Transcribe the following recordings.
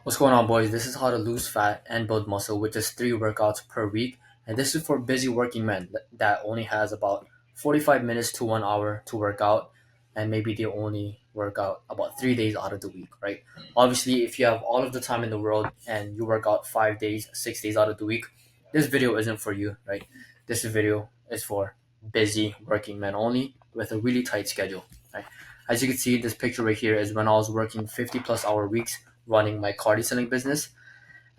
What's going on, boys? This is how to lose fat and build muscle with just 3 workouts per week. And this is for busy working men that only has about 45 minutes to 1 hour to work out. And maybe they only work out about 3 days out of the week, right? Obviously, if you have all of the time in the world and you work out 5 days, 6 days out of the week, this video isn't for you, right? This video is for busy working men only with a really tight schedule, right? As you can see, this picture right here is when I was working 50 plus hour weeks running my cardio selling business.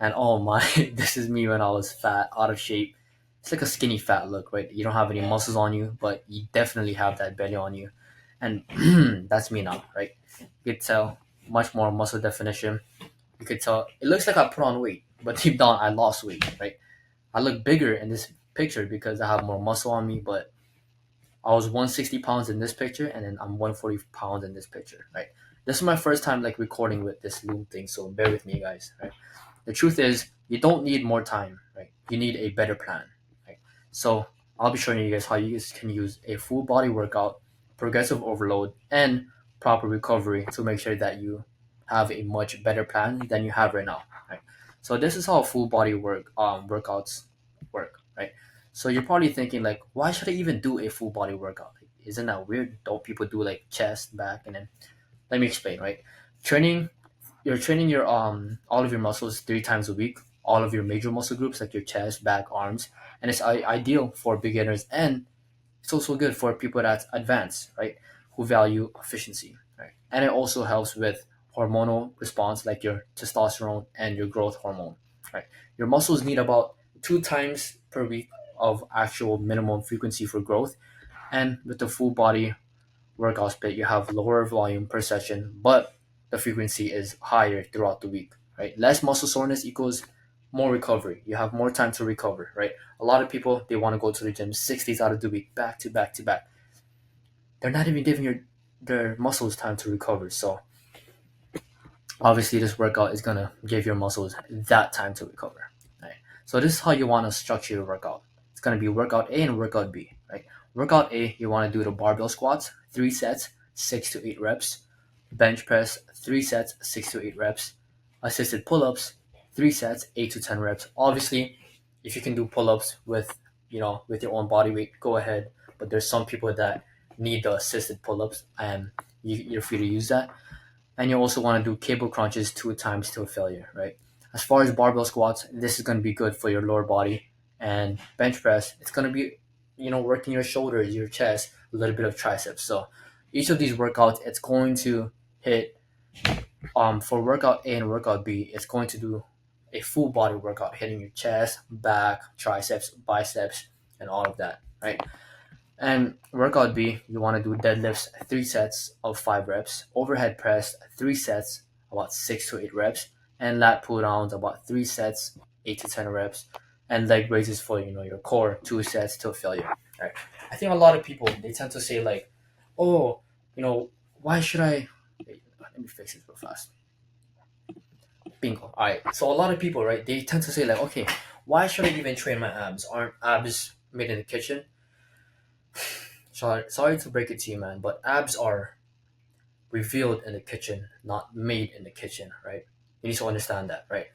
And oh my, this is me when I was fat, out of shape. It's like a skinny fat look, right? You don't have any muscles on you, but you definitely have that belly on you. And that's me now, right? You could tell much more muscle definition. You could tell it looks like I put on weight, but deep down I lost weight, right? I look bigger in this picture because I have more muscle on me, but I was 160 pounds in this picture, and then I'm 140 pounds in this picture, right? This is my first time like recording with this Loom thing, so bear with me, guys, right? The truth is, you don't need more time, right? You need a better plan, right? So I'll be showing you guys how you guys can use a full body workout, progressive overload, and proper recovery to make sure that you have a much better plan than you have right now, right? So this is how full body workouts work, right? So you're probably thinking like, why should I even do a full body workout? Like, isn't that weird? Don't people do like chest, back, and then let me explain, right? Training you're training your all of your muscles 3 times a week, all of your major muscle groups like your chest, back, arms, and it's ideal for beginners, and it's also good for people that's advanced, right? Who value efficiency, right? And it also helps with hormonal response like your testosterone and your growth hormone, right? Your muscles need about 2 times per week of actual minimum frequency for growth, and with the full body workout split, you have lower volume per session, but the frequency is higher throughout the week, right? Less muscle soreness equals more recovery. You have more time to recover, right? A lot of people, they want to go to the gym 6 days out of the week, back to back to back. They're not even giving their muscles time to recover. So obviously this workout is gonna give your muscles that time to recover, right? So this is how you want to structure your workout. It's gonna be workout A and workout B, right? Workout A, you want to do the barbell squats, 3 sets, 6 to 8 reps. Bench press, 3 sets, 6 to 8 reps. Assisted pull-ups, 3 sets, 8 to 10 reps. Obviously, if you can do pull-ups with with your own body weight, go ahead. But there's some people that need the assisted pull-ups, and you're free to use that. And you also want to do cable crunches 2 times till failure, right? As far as barbell squats, this is going to be good for your lower body. And bench press, it's going to be, working your shoulders, your chest, a little bit of triceps. So each of these workouts, it's going to hit, for workout A and workout B, it's going to do a full body workout, hitting your chest, back, triceps, biceps, and all of that, right? And workout B, you want to do deadlifts, 3 sets of 5 reps, overhead press, 3 sets, about 6 to 8 reps, and lat pull downs, about 3 sets, 8 to 10 reps, and leg raises for your core, 2 sets till failure. Right? I think a lot of people, they tend to say like, oh, why should I? Wait, let me fix this real fast. Bingo. All right. So a lot of people, right? They tend to say like, okay, why should I even train my abs? Aren't abs made in the kitchen? Sorry to break it to you, man, but abs are revealed in the kitchen, not made in the kitchen, right? You need to understand that, right?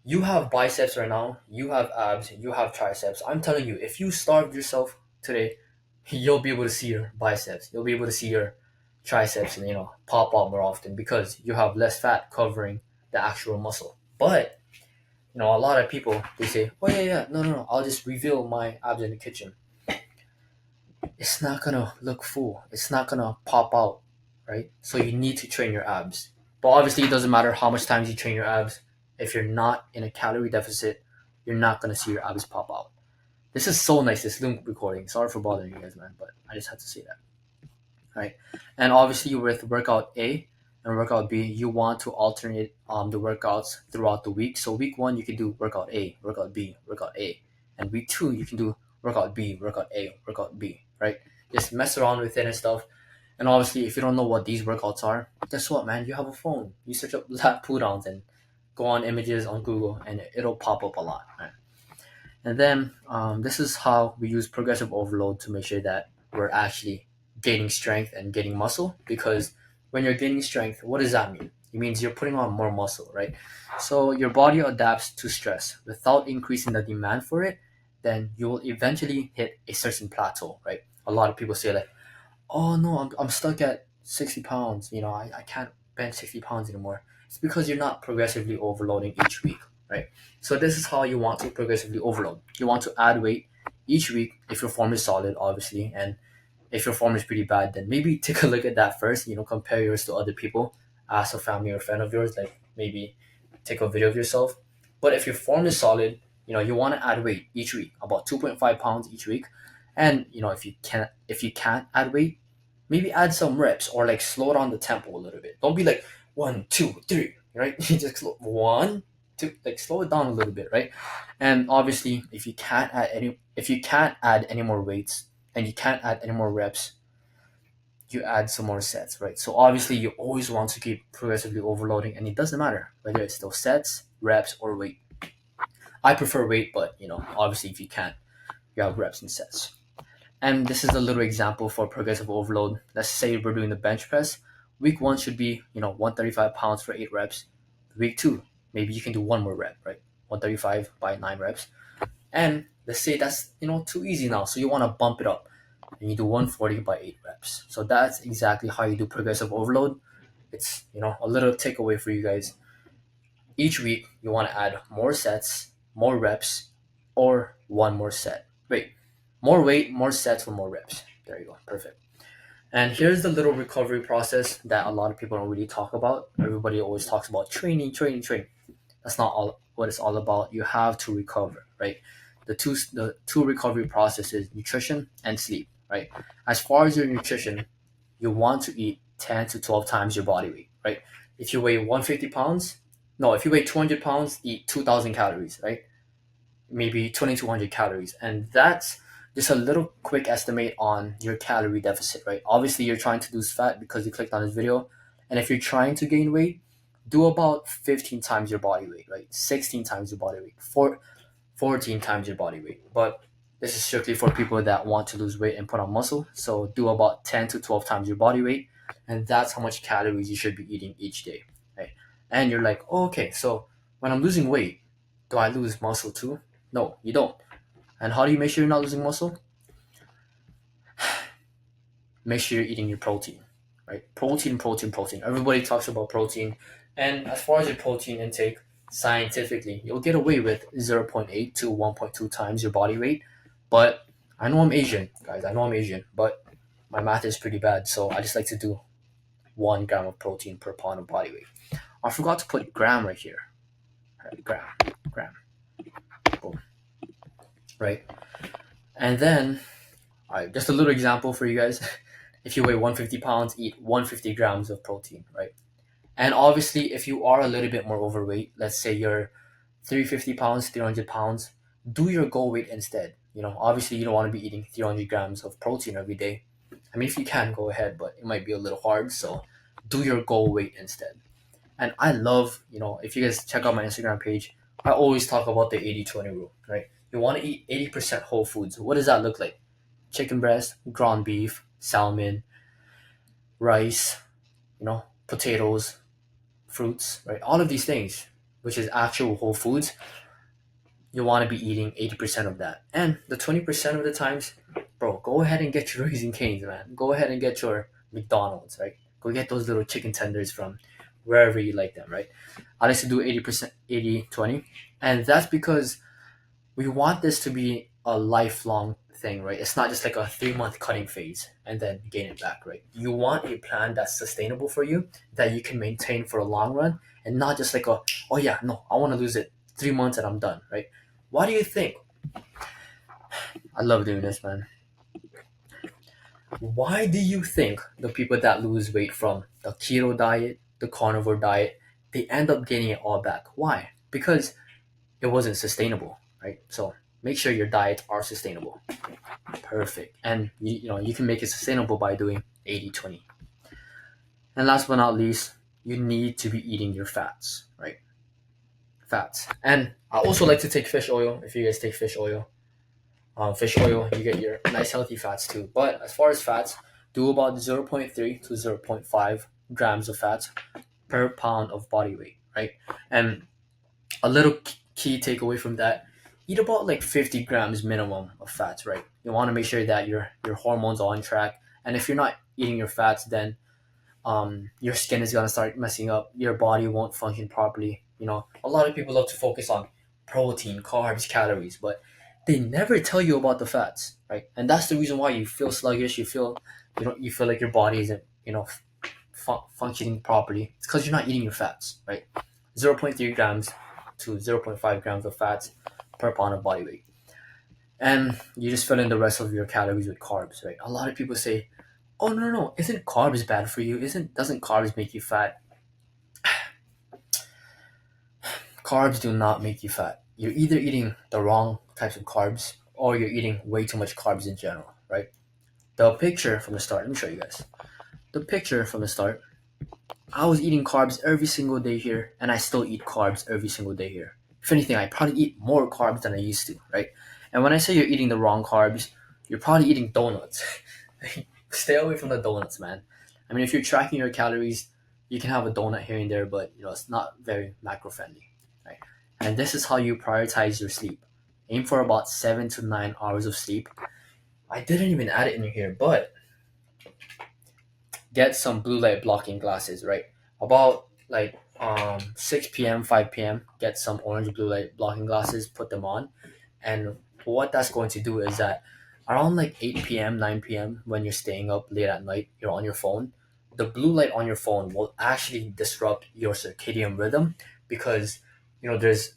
You have biceps right now, you have abs, you have triceps. I'm telling you, if you starved yourself today, you'll be able to see your biceps. You'll be able to see your triceps and pop out more often because you have less fat covering the actual muscle. But a lot of people, they say, oh yeah, yeah, no, no, no, I'll just reveal my abs in the kitchen. It's not gonna look full. It's not gonna pop out, right? So you need to train your abs. But obviously, it doesn't matter how much times you train your abs. If you're not in a calorie deficit, you're not gonna see your abs pop out. This is so nice. This Loom recording. Sorry for bothering you guys, man, but I just had to say that, right? And obviously, with workout A and workout B, you want to alternate the workouts throughout the week. So week one, you can do workout A, workout B, workout A, and week two, you can do workout B, workout A, workout B, right? Just mess around with it and stuff. And obviously, if you don't know what these workouts are, guess what, man? You have a phone. You search up lat pull downs and go on images on Google, and it'll pop up a lot, right? And then this is how we use progressive overload to make sure that we're actually gaining strength and gaining muscle. Because when you're gaining strength, what does that mean? it means you're putting on more muscle, right? So your body adapts to stress without increasing the demand for it. Then you will eventually hit a certain plateau, right? A lot of people say like, oh no, I'm stuck at 60 pounds. I can't bench 60 pounds anymore. It's because you're not progressively overloading each week, right? So this is how you want to progressively overload. You want to add weight each week if your form is solid, obviously, and if your form is pretty bad, then maybe take a look at that first. Compare yours to other people. Ask a family or friend of yours, like maybe take a video of yourself. But if your form is solid, you want to add weight each week, about 2.5 pounds each week. And if you can't add weight, maybe add some reps or like slow down the tempo a little bit. Don't be like 1, 2, 3, right? You just one, two, like slow it down a little bit, right? And obviously, if you can't add any more weights and you can't add any more reps, you add some more sets, right? So obviously, you always want to keep progressively overloading, and it doesn't matter whether it's still sets, reps, or weight. I prefer weight, but obviously, if you can't, you have reps and sets. And this is a little example for progressive overload. Let's say we're doing the bench press. Week one should be, 135 pounds for 8 reps. Week two, maybe you can do one more rep, right? 135 by 9 reps. And let's say that's, too easy now. So you want to bump it up and you do 140 by 8 reps. So that's exactly how you do progressive overload. It's, a little takeaway for you guys. Each week, you want to add more sets, more reps, or one more set. Wait, more weight, more sets, or more reps. There you go. Perfect. And here's the little recovery process that a lot of people don't really talk about. Everybody always talks about training, training, training. That's not all what it's all about. You have to recover, right? The two recovery processes: nutrition and sleep, right? As far as your nutrition, you want to eat 10 to 12 times your body weight, right? If you weigh 150 pounds, no, if you weigh 200 pounds, eat 2,000 calories, right? Maybe 2,200 calories. And that's just a little quick estimate on your calorie deficit, right? Obviously, you're trying to lose fat because you clicked on this video. And if you're trying to gain weight, do about 15 times your body weight, right? 16 times your body weight, 14 times your body weight. But this is strictly for people that want to lose weight and put on muscle. So do about 10 to 12 times your body weight. And that's how much calories you should be eating each day, right? And you're like, oh, okay, so when I'm losing weight, do I lose muscle too? No, you don't. And how do you make sure you're not losing muscle? Make sure you're eating your protein, right? Protein, protein, protein. Everybody talks about protein. And as far as your protein intake, scientifically, you'll get away with zero point 0.8 to 1.2 times your body weight. But I know I'm Asian, guys. I know I'm Asian, but my math is pretty bad. So I just like to do 1 gram of protein per pound of body weight. I forgot to put gram right here. Right, gram, boom, right? And then, all right, just a little example for you guys. If you weigh 150 pounds, eat 150 grams of protein, right? And obviously, if you are a little bit more overweight, let's say you're 350 pounds, 300 pounds, do your goal weight instead. Obviously, you don't want to be eating 300 grams of protein every day. I mean, if you can, go ahead, but it might be a little hard. So do your goal weight instead. And I love, if you guys check out my Instagram page, I always talk about the 80-20 rule, right? You want to eat 80% whole foods. What does that look like? Chicken breast, ground beef, salmon, rice, potatoes, fruits, right? All of these things, which is actual whole foods, you want to be eating 80% of that. And the 20% of the times, bro, go ahead and get your Raising Cane's, man. Go ahead and get your McDonald's, right? Go get those little chicken tenders from wherever you like them, right? I like to do 80%, 80-20. And that's because we want this to be a lifelong thing, right? It's not just like a 3 month cutting phase and then gain it back, right? You want a plan that's sustainable for you, that you can maintain for a long run, and not just like oh yeah, no, I want to lose it 3 months and I'm done, right? Why do you think? I love doing this, man. Why do you think the people that lose weight from the keto diet, the carnivore diet, they end up gaining it all back? Why? Because it wasn't sustainable, right? So make sure your diets are sustainable. Perfect. And you can make it sustainable by doing 80-20. And last but not least, you need to be eating your fats, right? Fats. And I also like to take fish oil. If you guys take fish oil, you get your nice healthy fats too. But as far as fats, do about 0.3 to zero point 0.5 grams of fats per pound of body weight, right? And a little key takeaway from that: eat about like 50 grams minimum of fats, right? You want to make sure that your hormones are on track, and if you're not eating your fats, then your skin is gonna start messing up. Your body won't function properly. A lot of people love to focus on protein, carbs, calories, but they never tell you about the fats, right? And that's the reason why you feel sluggish. You feel like your body isn't functioning properly. It's because you're not eating your fats, right? 0.3 grams to 0.5 grams of fats per pound of body weight, and you just fill in the rest of your calories with carbs, right? A lot of people say, "Oh, no, no, no, isn't carbs bad for you? Isn't doesn't carbs make you fat?" Carbs do not make you fat. You're either eating the wrong types of carbs or you're eating way too much carbs in general, right? The picture from the start, let me show you guys. The picture from the start, I was eating carbs every single day here, and I still eat carbs every single day here. If anything, I probably eat more carbs than I used to, right? And when I say you're eating the wrong carbs, you're probably eating donuts. Stay away from the donuts, man. I mean, if you're tracking your calories, you can have a donut here and there, but it's not very macro friendly, right? And this is how you prioritize your sleep. Aim for about 7 to 9 hours of sleep. I didn't even add it in here, but get some blue light blocking glasses, right? About like 6 p.m., 5 p.m., get some orange blue light blocking glasses, put them on. And what that's going to do is that around like 8 p.m., 9 p.m., when you're staying up late at night, you're on your phone, the blue light on your phone will actually disrupt your circadian rhythm because, there's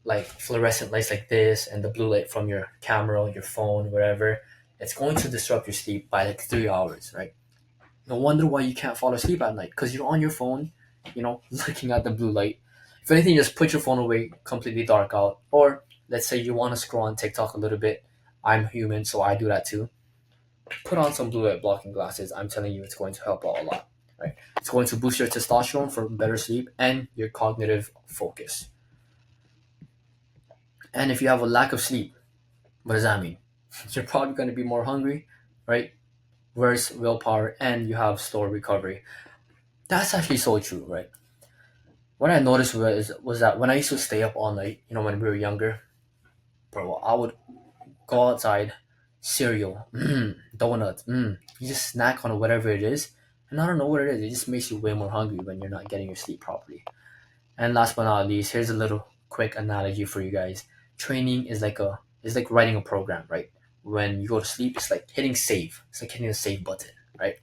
like fluorescent lights like this and the blue light from your camera, your phone, wherever. It's going to disrupt your sleep by like 3 hours, right? No wonder why you can't fall asleep at night because you're on your phone, looking at the blue light. If anything, just put your phone away, completely dark out. Or let's say you want to scroll on TikTok a little bit. I'm human, so I do that too. Put on some blue light blocking glasses. I'm telling you, it's going to help out a lot. Right? It's going to boost your testosterone for better sleep and your cognitive focus. And if you have a lack of sleep, what does that mean? You're probably going to be more hungry, right? Worse willpower, and you have slower recovery. That's actually so true, right? What I noticed was that when I used to stay up all night, when we were younger, bro, I would go outside, cereal, donuts, you just snack on whatever it is, and I don't know what it is. It just makes you way more hungry when you're not getting your sleep properly. And last but not least, here's a little quick analogy for you guys. Training is like writing a program, right? When you go to sleep, it's like hitting save. It's like hitting the save button, right?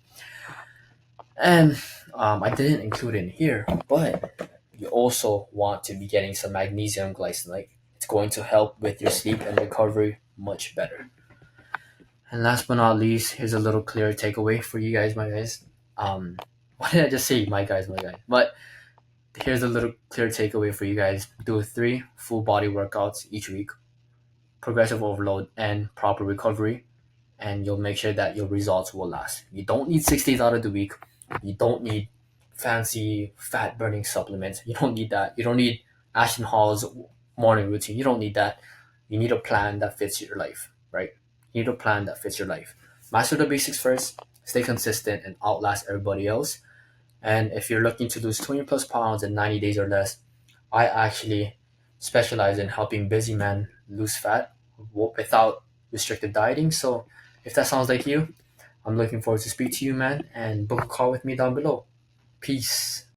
And I didn't include it in here, but you also want to be getting some magnesium glycinate. It's going to help with your sleep and recovery much better. And last but not least, here's a little clear takeaway for you guys, my guys. What did I just say, my guys, my guys? But here's a little clear takeaway for you guys. Do 3 full body workouts each week, progressive overload, and proper recovery, and you'll make sure that your results will last. You don't need 6 days out of the week. You don't need fancy fat burning supplements. You don't need that. You don't need Ashton Hall's morning routine. You don't need that. You need a plan that fits your life, right? You need a plan that fits your life. Master the basics first, stay consistent, and outlast everybody else. And if you're looking to lose 20 plus pounds in 90 days or less, I actually specialize in helping busy men lose fat without restrictive dieting. So if that sounds like you, I'm looking forward to speak to you, man, and book a call with me down below. Peace.